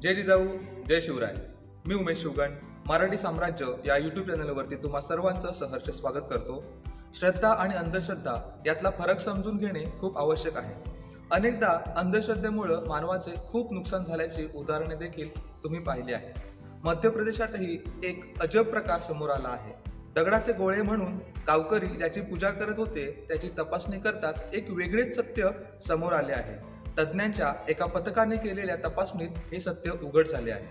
जय जिजाऊ, जय शिवराय. मी उमेश शिवगण मराठी साम्राज्य या यूट्यूब चॅनलवरती तुम्हा सर्वांचं सहर्ष स्वागत करतो. श्रद्धा आणि अंधश्रद्धा यातला फरक समजून घेणे खूप आवश्यक आहे. अनेकदा अंधश्रद्धेमुळे मानवाचे खूप नुकसान झाल्याची उदाहरणे देखील तुम्ही पाहिली आहे. मध्य प्रदेशातही एक अजब प्रकार समोर आला आहे. दगडाचे गोळे म्हणून गावकरी ज्याची पूजा करत होते त्याची तपासणी करताच एक वेगळेच सत्य समोर आले आहे. तज्ज्ञांच्या एका पथकाने केलेल्या तपासणीत हे सत्य उघड झाले आहे.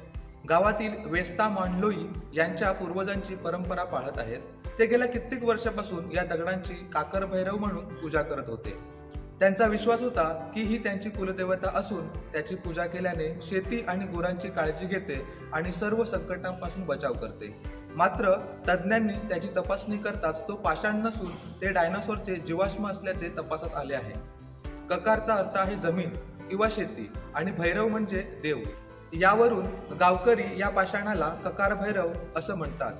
गावातील वेस्ता मांडलोई यांच्या पूर्वजांची परंपरा पाळत आहेत. ते गेल्या कित्येक वर्षापासून या दगडांची काकर भैरव म्हणून पूजा करत होते. त्यांचा विश्वास होता की ही त्यांची कुलदेवता असून त्याची पूजा केल्याने शेती आणि गुरांची काळजी घेते आणि सर्व संकटांपासून बचाव करते. मात्र तज्ज्ञांनी त्याची तपासणी करताच तो पाषाण नसून ते डायनासोरचे जीवाश्म असल्याचे तपासात आले आहे. ककारचा अर्थ आहे जमीन किंवा शेती आणि भैरव म्हणजे देव. यावरून गावकरी या पाषाणाला ककार भैरव असं म्हणतात.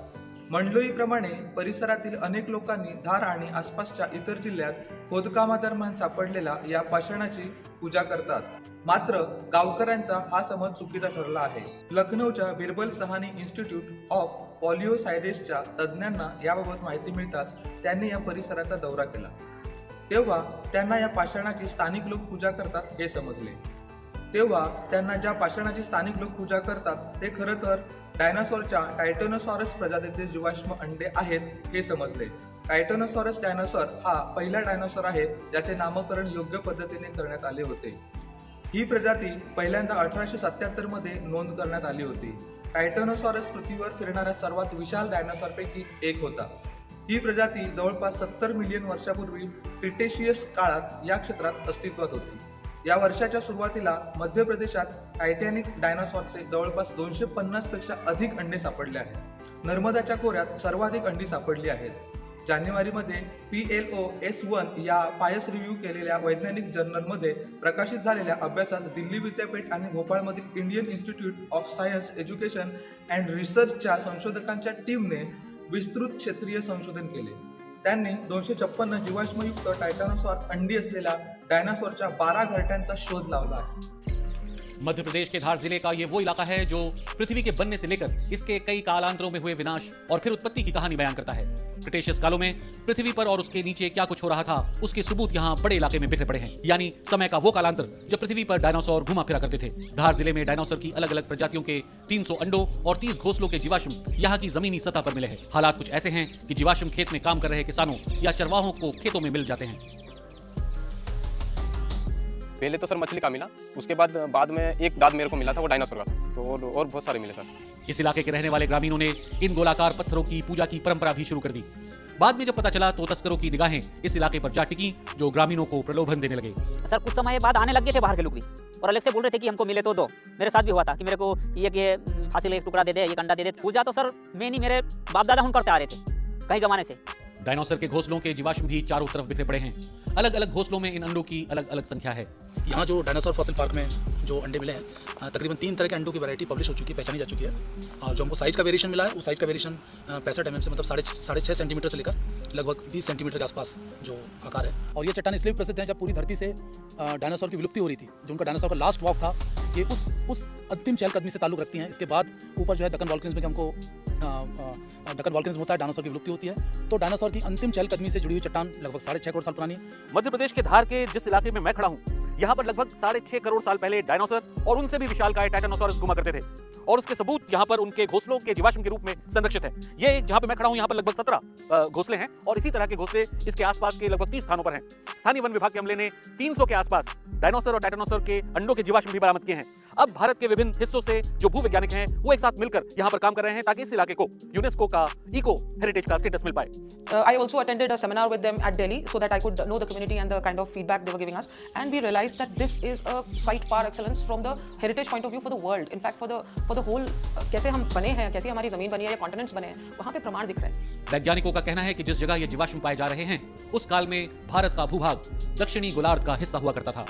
मंडलोईप्रमाणे परिसरातील अनेक लोकांनी धार आणि आसपासच्या इतर जिल्ह्यात खोदकामादरम्यान सापडलेल्या या पाषाणाची पूजा करतात. मात्र गावकऱ्यांचा हा समज चुकीचा ठरला आहे. लखनौच्या बिरबल सहानी इन्स्टिट्यूट ऑफ पॉलिओसायडेसच्या तज्ज्ञांना याबाबत माहिती मिळताच त्यांनी या परिसराचा दौरा केला. तेव्हा त्यांना या पाषाणाची स्थानिक लोक पूजा करतात हे समजले. तेव्हा त्यांना ज्या पाषाणाची स्थानिक लोक पूजा करतात ते खरं तर डायनासॉरच्या टायटॅनोसॉरस प्रजातीचे जीवाश्म अंडे आहेत हे समजले. टायटॅनोसॉरस डायनासॉर हा पहिला डायनासॉर आहे ज्याचे नामकरण योग्य पद्धतीने करण्यात आले होते. ही प्रजाती पहिल्यांदा 1877 मध्ये नोंद करण्यात आली होती. टायटॅनोसॉरस पृथ्वीवर फिरणाऱ्या सर्वात विशाल डायनासॉरपैकी एक होता. ही प्रजाती जवळपास 70 मिलियन वर्षापूर्वी क्रिटेशियस काळात या क्षेत्रात अस्तित्वात होती. या वर्षाच्या सुरुवातीला मध्य प्रदेशात टायटॅनिक डायनासॉरचे जवळपास 250 पेक्षा अधिक अंडे सापडले आहेत. नर्मदाच्या खोऱ्यात सर्वाधिक अंडी सापडली आहेत. जानेवारीमध्ये PLOS-1 या पायस रिव्ह्यू केलेल्या वैज्ञानिक जर्नलमध्ये प्रकाशित झालेल्या अभ्यासात दिल्ली विद्यापीठ आणि भोपाळमधील Indian Institute of Science Education and रिसर्चच्या संशोधकांच्या टीमने विस्तृत क्षेत्रीय संशोधन केले. त्यांनी 256 जीवाश्मयुक्त टायटॅनोसॉर अंडी असलेल्या डायनासोरच्या 12 घरट्यांचा शोध लावला आहे. मध्य प्रदेश के धार जिले का ये वो इलाका है जो पृथ्वी के बनने से लेकर इसके कई कालांतरों में हुए विनाश और फिर उत्पत्ति की कहानी बयान करता है. क्रिटेशियस कालों में पृथ्वी पर और उसके नीचे क्या कुछ हो रहा था उसके सबूत यहाँ बड़े इलाके में बिखरे पड़े हैं. यानी समय का वो कालांतर जब पृथ्वी पर डायनासोर घुमा फिरा करते थे. धार जिले में डायनासोर की अलग अलग प्रजातियों के 300 अंडों और 30 घोंसलों के जीवाश्म यहाँ की जमीनी सतह पर मिले हैं. हालात कुछ ऐसे हैं कि जीवाश्म खेत में काम कर रहे किसानों या चरवाहों को खेतों में मिल जाते हैं. पहले तो सर मछली का मिला, उसके बाद में एक दांत मेरे को मिला था वो डायनासोर का, तो और बहुत सारे मिले सर. इस इलाके के रहने वाले ग्रामीणों ने इन गोलाकार पत्थरों की पूजा की परंपरा भी शुरू कर दी. बाद में जब पता चला तो तस्करों की निगाहें इस इलाके पर जा टिकी जो ग्रामीणों को प्रलोभन देने लगे. सर कुछ समय बाद आने लग गए थे बाहर के लोग भी और अलग से बोल रहे थे कि हमको मिले तो दो. मेरे साथ भी हुआ था कि मेरे को ये फांसी एक टुकड़ा दे दे, एक अंडा दे दे. पूजा तो सर मैं नहीं, मेरे बाप दादा हम करते आ रहे थे कई जमाने से. डायनासोर के घोंसलों के जीवाश्म भी चारों तरफ बिखरे पड़े हैं. अलग अलग घोंसलों में इन अंडों की अलग अलग संख्या है. यहाँ जो डायनासोर फॉसिल पार्क में जो अंडे मिले हैं तकरीबन 3 तरह के अंडों की वैरायटी पब्लिश हो चुकी है, पहचानी जा चुकी है. और जो हमको साइज़ का वेरिएशन मिला है वो साइज़ का वेरिएशन 65 mm से मतलब 6.5 सेंटीमीटर से लेकर लगभग 20 सेंटीमीटर के आसपास जो आकार है. और ये चट्टान इसलिए प्रसिद्ध है जब पूरी धरती से डायनासोर की विलुप्ति हो रही थी. जो उनका डायनासोर का लास्ट वॉक था ये उस अंतिम चहलकदमी से ताल्लुक़ रखती हैं. इसके बाद ऊपर जो है दक्कन वॉल्केन्स में हमको दक्कन वॉल्केन्स होता है, डायनासोर की विलुप्ति होती है. तो डायनासोर की अंतिम चहलकदमी से जुड़ी हुई चट्टान लगभग 6.5 करोड़ साल पुरानी. मध्य प्रदेश के धार के जिस इलाके में मैं खड़ा हूँ यहाँ पर लगभग 6.5 करोड़ साल पहले डायनासोर और उनसे भी विशालकाय टायटैनोसॉरस घुमा करते थे और उसके सबूत यहाँ पर उनके घोंसलों के जीवाश्म के रूप में संरक्षित है. ये जहाँ पे मैं खड़ा हूँ यहाँ पर लगभग 17 घोंसले हैं और इसी तरह के घोंसले इसके आसपास के लगभग 30 स्थानों पर हैं. स्थानीय वन विभाग के अमले ने 300 के आसपास डायनासोर और टायटैनोसोर के अंडों के जीवाश्म भी बरामद किए हैं. अब भारत के विभिन्न हिस्सों से जो भूवैज्ञानिक हैं वो एक साथ मिलकर यहाँ पर काम कर रहे हैं ताकि इस इलाके को यूनेस्को का इको हेरिटेज का स्टेटस मिल पाए. I also attended a seminar with them at Delhi so that I could know the community and the kind of feedback they were giving us, and we realized that this is a site par excellence from the heritage point of view for the world. In fact, for the whole कैसे हम बने हैं, कैसे हमारी जमीन बनी है या कॉन्टिनेंट्स बने हैं, वहाँ पे प्रमाण दिख रहे हैं. वैज्ञानिकों का कहना है कि जिस जगह ये जीवाश्म पाए जा रहे हैं उस काल में भारत का भूभाग दक्षिणी गोलार्ध का हिस्सा हुआ करता था.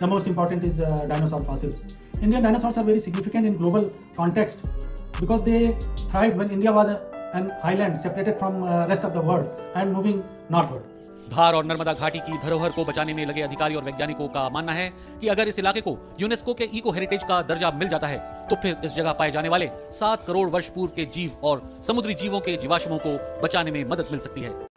The most important is dinosaur fossils. Indian dinosaurs are very significant in global context because they thrived when India was an island separated from rest of the world and moving northward. धार और नर्मदा घाटी की धरोहर को बचाने में लगे अधिकारी और वैज्ञानिकों का मानना है कि अगर इस इलाके को यूनेस्को के इको हेरिटेज का दर्जा मिल जाता है तो फिर इस जगह पाए जाने वाले 7 करोड़ वर्ष पूर्व के जीव और समुद्री जीवों के जीवाश्मों को बचाने में मदद मिल सकती है।